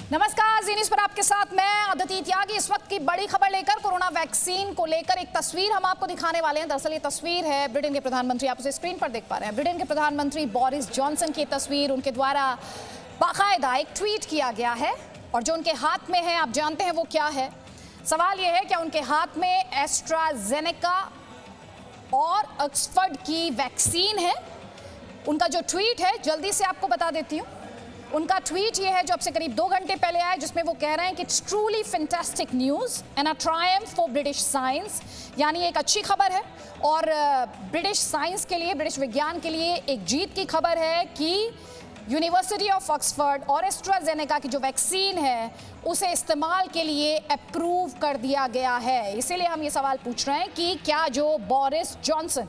नमस्कार, जी न्यूज़ पर आपके साथ मैं अदिति त्यागी। इस वक्त की बड़ी खबर लेकर कोरोना वैक्सीन को लेकर एक तस्वीर हम आपको दिखाने वाले हैं। दरअसल ये तस्वीर है ब्रिटेन के प्रधानमंत्री, आप उसे स्क्रीन पर देख पा रहे हैं। ब्रिटेन के प्रधानमंत्री बोरिस जॉनसन की तस्वीर, उनके द्वारा बाकायदा एक ट्वीट किया गया है और जो उनके हाथ में है आप जानते हैं वो क्या है। सवाल यह है क्या उनके हाथ में एस्ट्राजेनेका और ऑक्सफोर्ड की वैक्सीन है। उनका जो ट्वीट है जल्दी से आपको बता देती हूँ। उनका ट्वीट ये है जो अब से करीब 2 घंटे पहले आया, जिसमें वो कह रहे हैं कि it's truly fantastic news and a triumph for British science, यानी एक अच्छी खबर है और ब्रिटिश साइंस के लिए, ब्रिटिश विज्ञान के लिए एक जीत की खबर है कि यूनिवर्सिटी ऑफ ऑक्सफोर्ड और एस्ट्राजेनेका की जो वैक्सीन है उसे इस्तेमाल के लिए अप्रूव कर दिया गया है। इसीलिए हम ये सवाल पूछ रहे हैं कि क्या जो बोरिस जॉनसन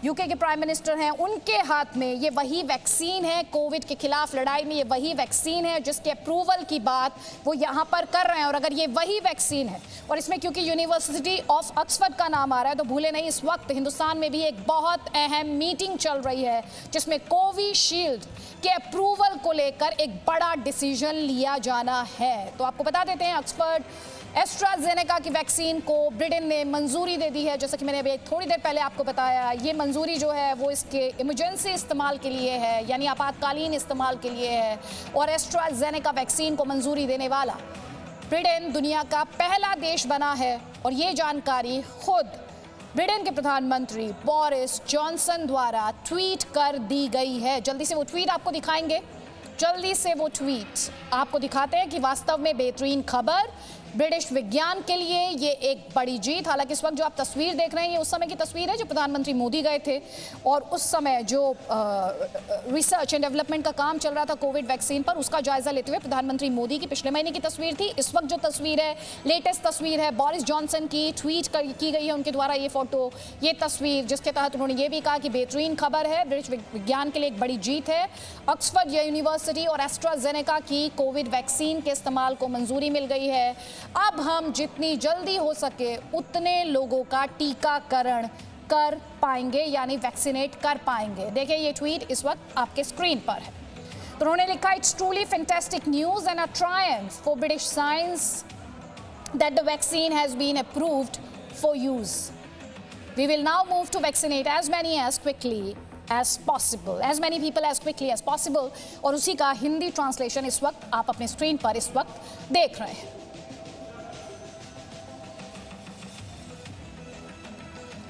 यूके के प्राइम मिनिस्टर हैं उनके हाथ में ये वही वैक्सीन है, कोविड के खिलाफ लड़ाई में ये वही वैक्सीन है जिसके अप्रूवल की बात वो यहाँ पर कर रहे हैं। और अगर ये वही वैक्सीन है और इसमें क्योंकि यूनिवर्सिटी ऑफ ऑक्सफोर्ड का नाम आ रहा है तो भूले नहीं, इस वक्त हिंदुस्तान में भी एक बहुत अहम मीटिंग चल रही है जिसमें कोविशील्ड के अप्रूवल को लेकर एक बड़ा डिसीजन लिया जाना है। तो आपको बता देते हैं ऑक्सफोर्ड एस्ट्राजेनेका की वैक्सीन को ब्रिटेन ने मंजूरी दे दी है। जैसा कि मैंने अभी थोड़ी देर पहले आपको बताया, ये मंजूरी जो है वो इसके इमरजेंसी इस्तेमाल के लिए है, यानी आपातकालीन इस्तेमाल के लिए है। और एस्ट्राजेनेका वैक्सीन को मंजूरी देने वाला ब्रिटेन दुनिया का पहला देश बना है और ये जानकारी खुद ब्रिटेन के प्रधानमंत्री बोरिस जॉनसन द्वारा ट्वीट कर दी गई है। जल्दी से वो ट्वीट आपको दिखाएंगे, जल्दी से वो ट्वीट आपको दिखाते हैं कि वास्तव में बेहतरीन खबर ब्रिटिश विज्ञान के लिए ये एक बड़ी जीत। हालांकि इस वक्त जो आप तस्वीर देख रहे हैं ये उस समय की तस्वीर है जो प्रधानमंत्री मोदी गए थे और उस समय जो रिसर्च एंड डेवलपमेंट का काम चल रहा था कोविड वैक्सीन पर, उसका जायजा लेते हुए प्रधानमंत्री मोदी की पिछले महीने की तस्वीर थी। इस वक्त जो तस्वीर है, लेटेस्ट तस्वीर है बोरिस जॉनसन की, ट्वीट की गई है उनके द्वारा ये फोटो, ये तस्वीर, जिसके तहत उन्होंने ये भी कहा कि बेहतरीन खबर है, ब्रिटिश विज्ञान के लिए एक बड़ी जीत है। ऑक्सफोर्ड यूनिवर्सिटी और एस्ट्राजेनेका की कोविड वैक्सीन के इस्तेमाल को मंजूरी मिल गई है। अब हम जितनी जल्दी हो सके उतने लोगों का टीकाकरण कर पाएंगे, यानी वैक्सीनेट कर पाएंगे। देखिए ये ट्वीट इस वक्त आपके स्क्रीन पर है। तो उन्होंने लिखा, it's truly fantastic news and a triumph for British science that the vaccine has been approved for use. We will now move to vaccinate as many as quickly as possible, as many people as quickly as possible। और उसी का Hindi translation इस वक्त आप अपने screen पर इस वक्त देख रहे हैं।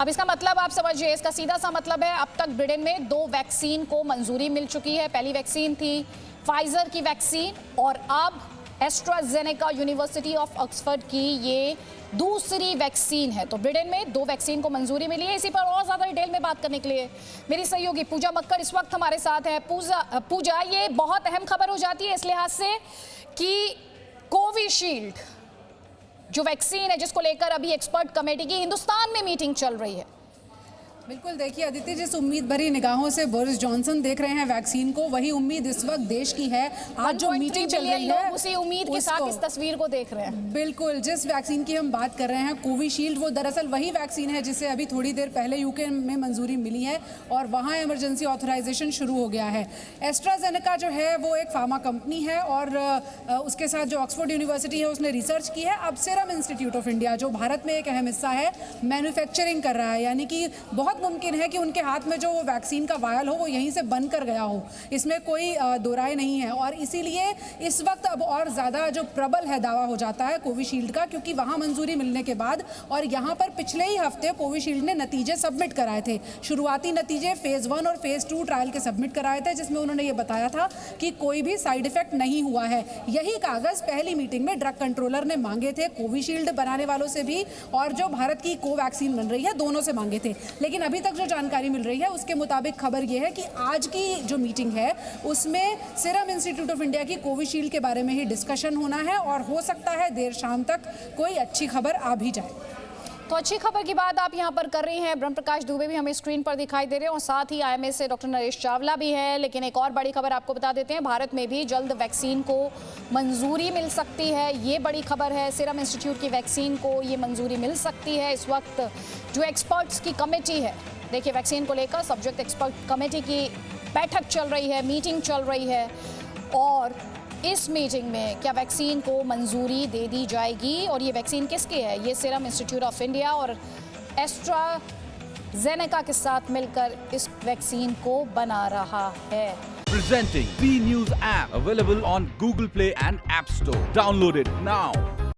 अब इसका मतलब आप समझिए, इसका सीधा सा मतलब है अब तक ब्रिटेन में 2 वैक्सीन को मंजूरी मिल चुकी है। पहली वैक्सीन थी फाइजर की वैक्सीन और अब एस्ट्राजेनेका यूनिवर्सिटी ऑफ ऑक्सफोर्ड की ये दूसरी वैक्सीन है। तो ब्रिटेन में 2 वैक्सीन को मंजूरी मिली है। इसी पर और ज़्यादा डिटेल में बात करने के लिए मेरी सहयोगी पूजा मक्कर इस वक्त हमारे साथ है। पूजा, ये बहुत अहम खबर हो जाती है इस लिहाज से कि कोविशील्ड जो वैक्सीन है जिसको लेकर अभी एक्सपर्ट कमेटी की हिंदुस्तान में मीटिंग चल रही है। बिल्कुल, देखिए अदिति, जिस उम्मीद भरी निगाहों से बोरिस जॉनसन देख रहे हैं वैक्सीन को, वही उम्मीद इस वक्त देश की है। आज जो मीटिंग चल रही है उसी उम्मीद के साथ इस तस्वीर को देख रहे हैं। बिल्कुल, जिस वैक्सीन की हम बात कर रहे हैं कोविशील्ड, वो दरअसल वही वैक्सीन है जिसे अभी थोड़ी देर पहले यूके में मंजूरी मिली है और वहाँ इमरजेंसी ऑथराइजेशन शुरू हो गया है। एस्ट्राजेनेका जो है वो एक फार्मा कंपनी है और उसके साथ जो ऑक्सफोर्ड यूनिवर्सिटी है उसने रिसर्च की है। अब सीरम इंस्टीट्यूट ऑफ इंडिया जो भारत में एक अहम हिस्सा है, मैन्युफैक्चरिंग कर रहा है, यानी कि बहुत मुमकिन है कि उनके हाथ में जो वैक्सीन का वायल हो वो यहीं से बन कर गया हो, इसमें कोई दो राय नहीं है। और इसीलिए इस वक्त अब और ज़्यादा जो प्रबल है दावा हो जाता है कोविशील्ड का, क्योंकि वहाँ मंजूरी मिलने के बाद और यहाँ पर पिछले ही हफ्ते कोविशील्ड ने नतीजे सबमिट कराए थे। शुरुआती नतीजे फेज़ 1 और फेज़ 2 ट्रायल के सबमिट कराए थे, जिसमें उन्होंने ये बताया था कि कोई भी साइड इफेक्ट नहीं हुआ है। यही कागज़ पहली मीटिंग में ड्रग कंट्रोलर ने मांगे थे, कोविशील्ड बनाने वालों से भी और जो भारत की कोवैक्सीन बन रही है दोनों से मांगे थे। लेकिन अभी तक जो जानकारी मिल रही है उसके मुताबिक खबर यह है कि आज की जो मीटिंग है उसमें सीरम इंस्टीट्यूट ऑफ इंडिया की कोविशील्ड के बारे में ही डिस्कशन होना है और हो सकता है देर शाम तक कोई अच्छी खबर आ भी जाए। तो अच्छी खबर की बात आप यहाँ पर कर रही हैं, ब्रह्म प्रकाश दुबे भी हमें स्क्रीन पर दिखाई दे रहे हैं और साथ ही आईएमए से डॉक्टर नरेश चावला भी है। लेकिन एक और बड़ी खबर आपको बता देते हैं, भारत में भी जल्द वैक्सीन को मंजूरी मिल सकती है। ये बड़ी खबर है, सीरम इंस्टीट्यूट की वैक्सीन को ये मंजूरी मिल सकती है। इस वक्त जो एक्सपर्ट्स की कमेटी है, देखिए वैक्सीन को लेकर सब्जेक्ट एक्सपर्ट कमेटी की बैठक चल रही है, मीटिंग चल रही है और इस मीटिंग में क्या वैक्सीन को मंजूरी दे दी जाएगी और ये वैक्सीन किसकी है? ये सीरम इंस्टीट्यूट ऑफ इंडिया और एस्ट्राजेनेका के साथ मिलकर इस वैक्सीन को बना रहा है। Presenting V News app, available on Google Play and App Store. Download it now.